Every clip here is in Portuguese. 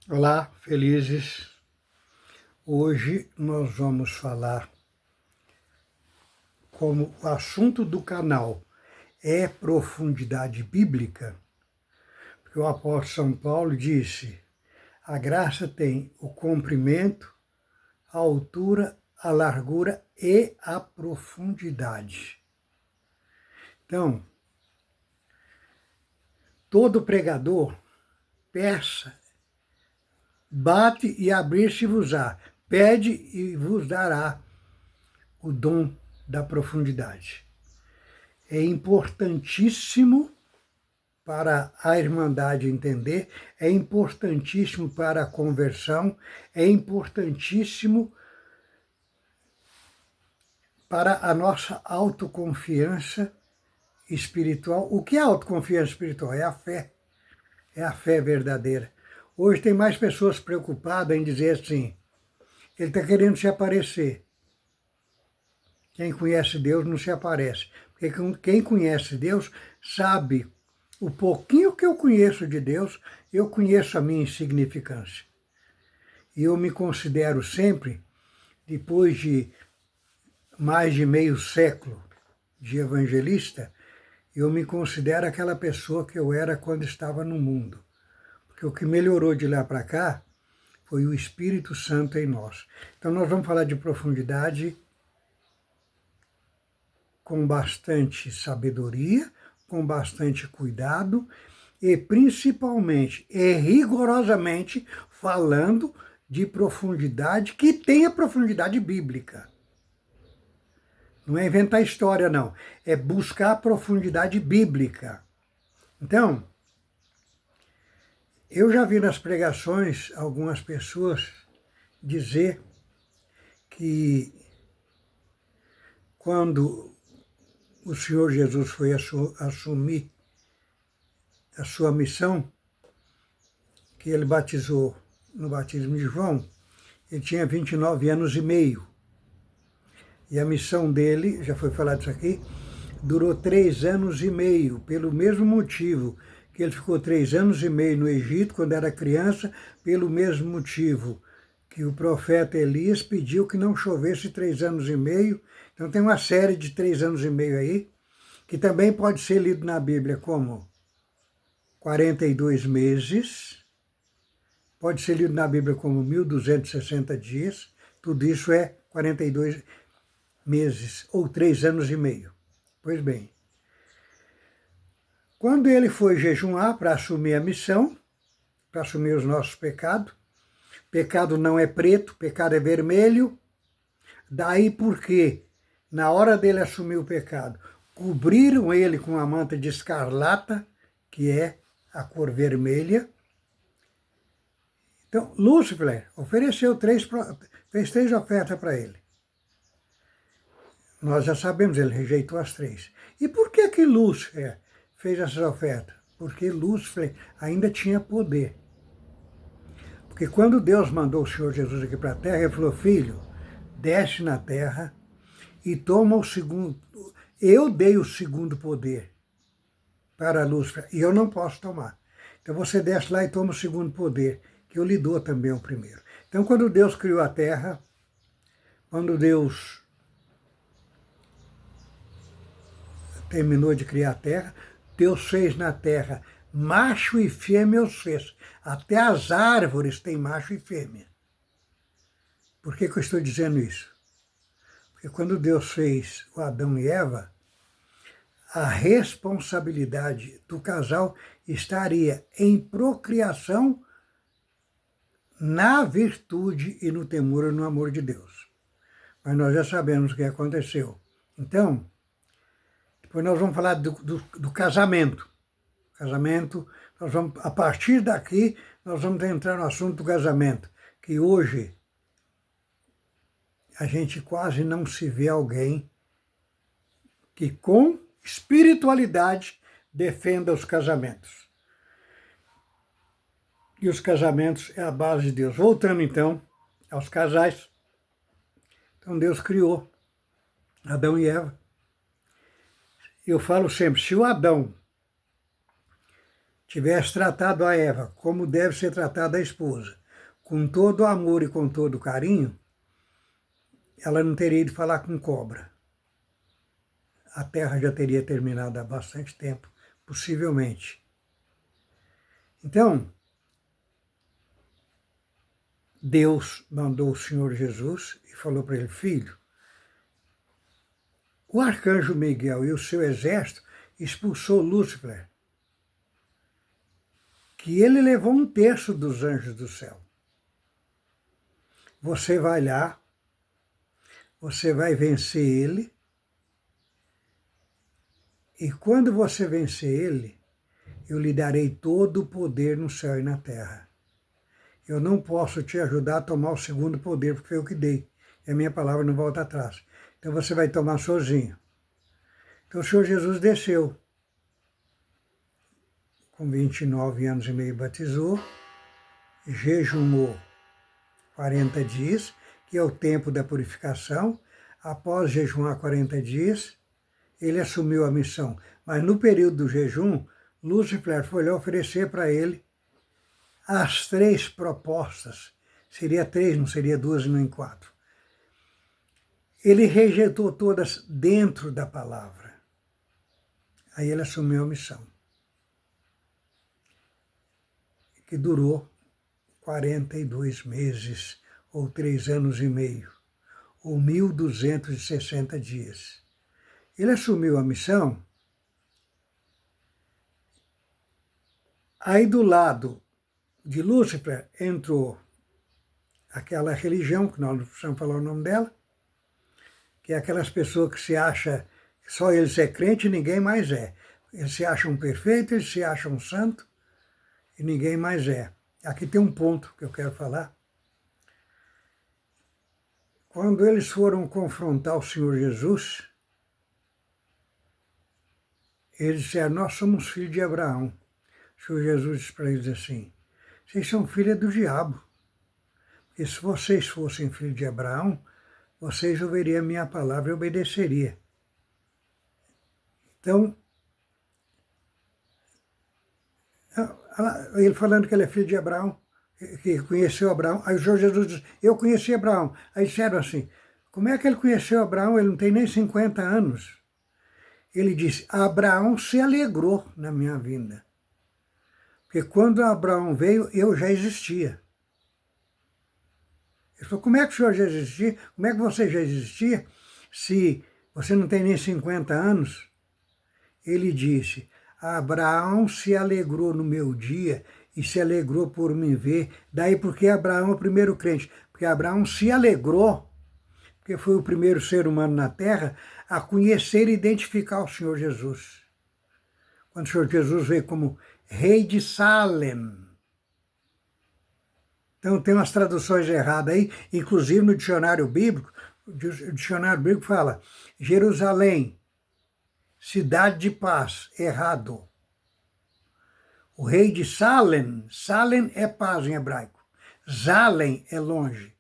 Olá, felizes! Hoje nós vamos falar, como o assunto do canal é profundidade bíblica, porque o apóstolo São Paulo disse: a graça tem o comprimento, a altura, a largura e a profundidade. Então, todo pregador, peça, bate e abrir-se-vos-á, pede e vos dará o dom da profundidade. É importantíssimo para a Irmandade entender, é importantíssimo para a conversão, é importantíssimo para a nossa autoconfiança espiritual. O que é autoconfiança espiritual? É a fé verdadeira. Hoje tem mais pessoas preocupadas em dizer assim, ele está querendo se aparecer. Quem conhece Deus não se aparece. Porque quem conhece Deus sabe o pouquinho que eu conheço de Deus, eu conheço a minha insignificância. E eu me considero sempre, depois de mais de meio século de evangelista, eu me considero aquela pessoa que eu era quando estava no mundo. Porque o que melhorou de lá para cá foi o Espírito Santo em nós. Então nós vamos falar de profundidade com bastante sabedoria, com bastante cuidado e principalmente e rigorosamente falando de profundidade que tenha profundidade bíblica. Não é inventar história, não. É buscar a profundidade bíblica. Então, eu já vi nas pregações algumas pessoas dizer que quando o Senhor Jesus foi assumir a sua missão, que ele batizou no batismo de João, ele tinha 29 anos e meio. E a missão dele, já foi falado isso aqui, durou 3 anos e meio, pelo mesmo motivo que ele ficou 3 anos e meio no Egito, quando era criança, pelo mesmo motivo que o profeta Elias pediu que não chovesse 3 anos e meio. Então tem uma série de 3 anos e meio aí, que também pode ser lido na Bíblia como 42 meses, pode ser lido na Bíblia como 1260 dias, tudo isso é 42 meses, ou 3 anos e meio. Pois bem, quando ele foi jejuar para assumir a missão, para assumir os nossos pecados, pecado não é preto, pecado é vermelho, daí porque, na hora dele assumir o pecado, cobriram ele com a manta de escarlata, que é a cor vermelha. Então, Lúcifer fez 3 ofertas para ele. Nós já sabemos, ele rejeitou as 3. E por que Lúcifer fez essas ofertas? Porque Lúcifer ainda tinha poder. Porque quando Deus mandou o Senhor Jesus aqui para a terra, ele falou, filho, desce na terra e toma o segundo. Eu dei o segundo poder para Lúcifer e eu não posso tomar. Então você desce lá e toma o segundo poder, que eu lhe dou também o primeiro. Então quando Deus criou a terra, quando Deus terminou de criar a terra, Deus fez na terra macho e fêmea os fez. Até as árvores têm macho e fêmea. Por que eu estou dizendo isso? Porque quando Deus fez o Adão e Eva, a responsabilidade do casal estaria em procriação na virtude e no temor e no amor de Deus. Mas nós já sabemos o que aconteceu. Então, depois nós vamos falar do casamento. Casamento, a partir daqui, nós vamos entrar no assunto do casamento, que hoje a gente quase não se vê alguém que com espiritualidade defenda os casamentos. E os casamentos é a base de Deus. Voltando então aos casais. Então Deus criou Adão e Eva. Eu falo sempre, se o Adão tivesse tratado a Eva como deve ser tratada a esposa, com todo o amor e com todo o carinho, ela não teria ido falar com cobra. A Terra já teria terminado há bastante tempo, possivelmente. Então, Deus mandou o Senhor Jesus e falou para ele: filho, o arcanjo Miguel e o seu exército expulsou Lúcifer, que ele levou 1/3 dos anjos do céu. Você vai lá, você vai vencer ele, e quando você vencer ele, eu lhe darei todo o poder no céu e na terra. Eu não posso te ajudar a tomar o segundo poder, porque foi eu que dei, e a minha palavra não volta atrás. Então você vai tomar sozinho. Então o Senhor Jesus desceu. Com 29 anos e meio batizou, jejuou 40 dias, que é o tempo da purificação. Após jejuar 40 dias, ele assumiu a missão. Mas no período do jejum, Lúcifer foi lá oferecer para ele as 3 propostas. Seria 3, não seria 2 nem 4. Ele rejeitou todas dentro da palavra. Aí ele assumiu a missão, que durou 42 meses, ou 3 anos e meio, ou 1.260 dias. Ele assumiu a missão, aí do lado de Lúcifer entrou aquela religião, que nós não precisamos falar o nome dela, que é aquelas pessoas que se acham que só eles é crente e ninguém mais é. Eles se acham perfeitos, eles se acham santos e ninguém mais é. Aqui tem um ponto que eu quero falar. Quando eles foram confrontar o Senhor Jesus, eles disseram: nós somos filhos de Abraão. O Senhor Jesus disse para eles assim: vocês são filhos do diabo. Porque se vocês fossem filhos de Abraão, vocês ouviriam a minha palavra e obedeceriam. Então, ele falando que ele é filho de Abraão, que conheceu Abraão, aí o Senhor Jesus disse: eu conheci Abraão. Aí disseram assim: como é que ele conheceu Abraão? Ele não tem nem 50 anos. Ele disse: Abraão se alegrou na minha vinda. Porque quando Abraão veio, eu já existia. Ele falou: como é que o senhor já existia? Como é que você já existia se você não tem nem 50 anos? Ele disse: Abraão se alegrou no meu dia e se alegrou por me ver. Daí porque Abraão é o primeiro crente. Porque Abraão se alegrou, porque foi o primeiro ser humano na Terra a conhecer e identificar o Senhor Jesus. Quando o Senhor Jesus veio como rei de Salem. Então tem umas traduções erradas aí, inclusive no dicionário bíblico. O dicionário bíblico fala Jerusalém, cidade de paz, errado. O rei de Salem, Salem é paz em hebraico. Zalem é longe.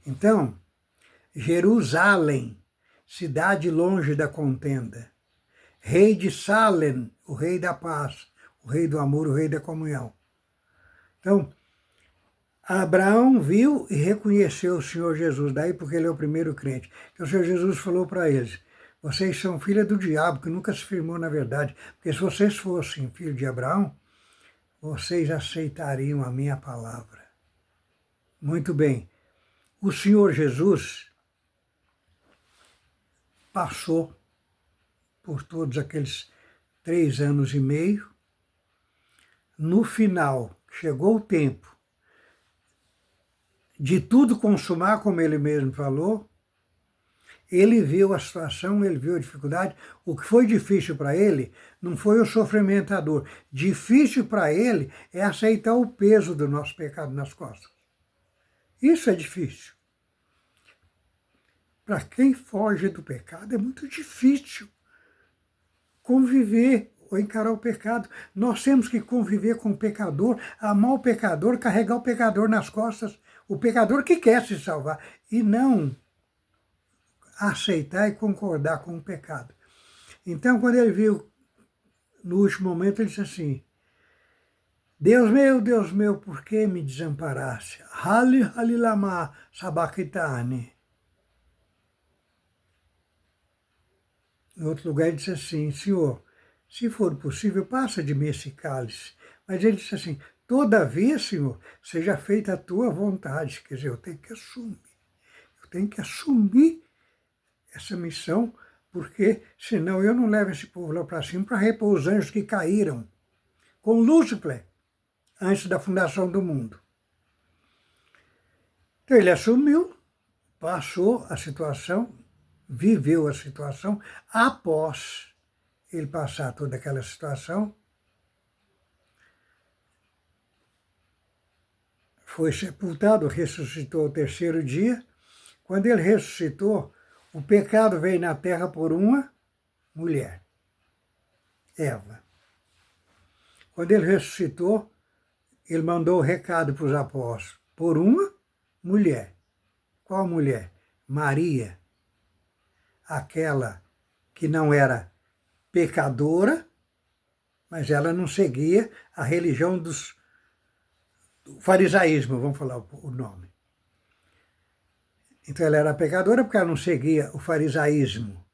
Então, Jerusalém, cidade longe da contenda. Rei de Salem, o rei da paz, o rei do amor, o rei da comunhão. Então, Abraão viu e reconheceu o Senhor Jesus, daí porque ele é o primeiro crente. Então o Senhor Jesus falou para eles: vocês são filhos do diabo, que nunca se firmou na verdade, porque se vocês fossem filhos de Abraão, vocês aceitariam a minha palavra. Muito bem. O Senhor Jesus passou por todos aqueles 3 anos e meio. No final, chegou o tempo de tudo consumar, como ele mesmo falou. Ele viu a situação, ele viu a dificuldade. O que foi difícil para ele não foi o sofrimento, a dor. Difícil para ele é aceitar o peso do nosso pecado nas costas. Isso é difícil. Para quem foge do pecado é muito difícil conviver ou encarar o pecado. Nós temos que conviver com o pecador, amar o pecador, carregar o pecador nas costas, o pecador que quer se salvar, e não aceitar e concordar com o pecado. Então, quando ele viu, no último momento, ele disse assim: Deus meu, por que me desamparaste? Hali halilama sabachthani. Em outro lugar ele disse assim, Senhor, se for possível, passa de mim esse cálice. Mas ele disse assim, todavia, Senhor, seja feita a tua vontade. Quer dizer, eu tenho que assumir essa missão, porque senão eu não levo esse povo lá para cima para repor os anjos que caíram com Lúcifer antes da fundação do mundo. Então ele assumiu, passou a situação, viveu a situação. Após ele passar toda aquela situação, foi sepultado, ressuscitou ao terceiro dia. Quando ele ressuscitou, o pecado veio na terra por uma mulher, Eva. Quando ele ressuscitou, ele mandou o recado para os apóstolos, por uma mulher. Qual mulher? Maria, aquela que não era pecadora, mas ela não seguia a religião do farisaísmo, vamos falar o nome. Então ela era pecadora porque ela não seguia o farisaísmo.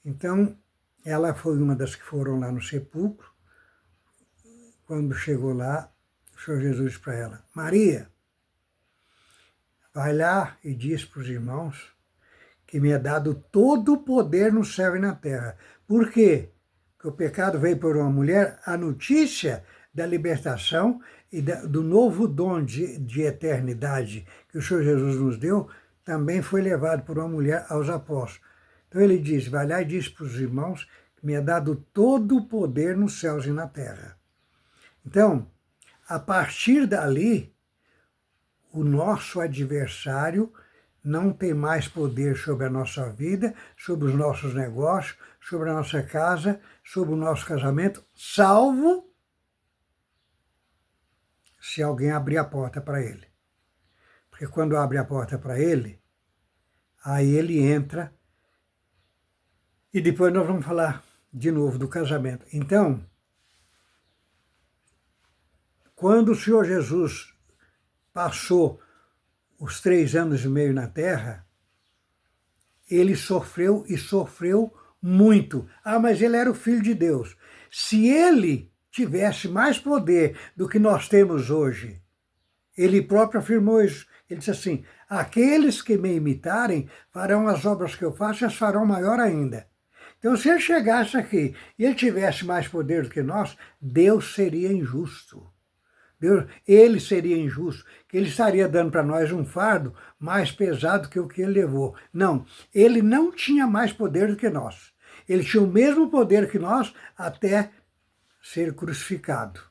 Então ela foi uma das que foram lá no sepulcro. Quando chegou lá, o Senhor Jesus disse para ela, Maria, vai lá e diz para os irmãos que me é dado todo o poder no céu e na terra. Por quê? Porque o pecado veio por uma mulher, a notícia da libertação e do novo dom de eternidade que o Senhor Jesus nos deu, também foi levado por uma mulher aos apóstolos. Então ele diz, vai lá e diz para os irmãos que me é dado todo o poder nos céus e na terra. Então, a partir dali, o nosso adversário não tem mais poder sobre a nossa vida, sobre os nossos negócios, sobre a nossa casa, sobre o nosso casamento, salvo se alguém abrir a porta para ele. Porque quando abre a porta para ele, aí ele entra e depois nós vamos falar de novo do casamento. Então, quando o Senhor Jesus passou os 3 anos e meio na Terra, ele sofreu e sofreu muito. Ah, mas ele era o Filho de Deus. Se ele tivesse mais poder do que nós temos hoje, ele próprio afirmou isso. Ele disse assim, aqueles que me imitarem farão as obras que eu faço e as farão maior ainda. Então, se ele chegasse aqui e ele tivesse mais poder do que nós, Deus seria injusto. Ele seria injusto, que ele estaria dando para nós um fardo mais pesado que o que ele levou. Não, ele não tinha mais poder do que nós. Ele tinha o mesmo poder que nós até ser crucificado.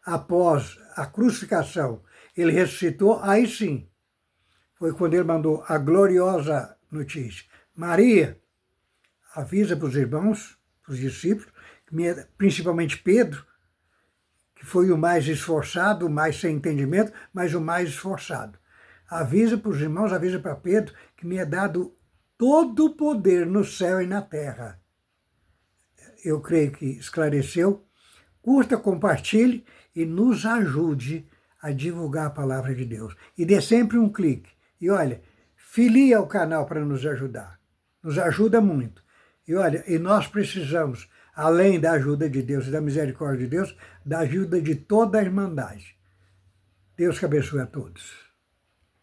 Após a crucificação, ele ressuscitou, aí sim, foi quando ele mandou a gloriosa notícia. Maria, avisa para os irmãos, para os discípulos, principalmente Pedro, que foi o mais esforçado, o mais sem entendimento, mas o mais esforçado. Avisa para os irmãos, avisa para Pedro, que me é dado todo o poder no céu e na terra. Eu creio que esclareceu. Curta, compartilhe e nos ajude a divulgar a palavra de Deus. E dê sempre um clique. E olha, filie ao canal para nos ajudar. Nos ajuda muito. E olha, e nós precisamos, além da ajuda de Deus e da misericórdia de Deus, da ajuda de toda a Irmandade. Deus que abençoe a todos.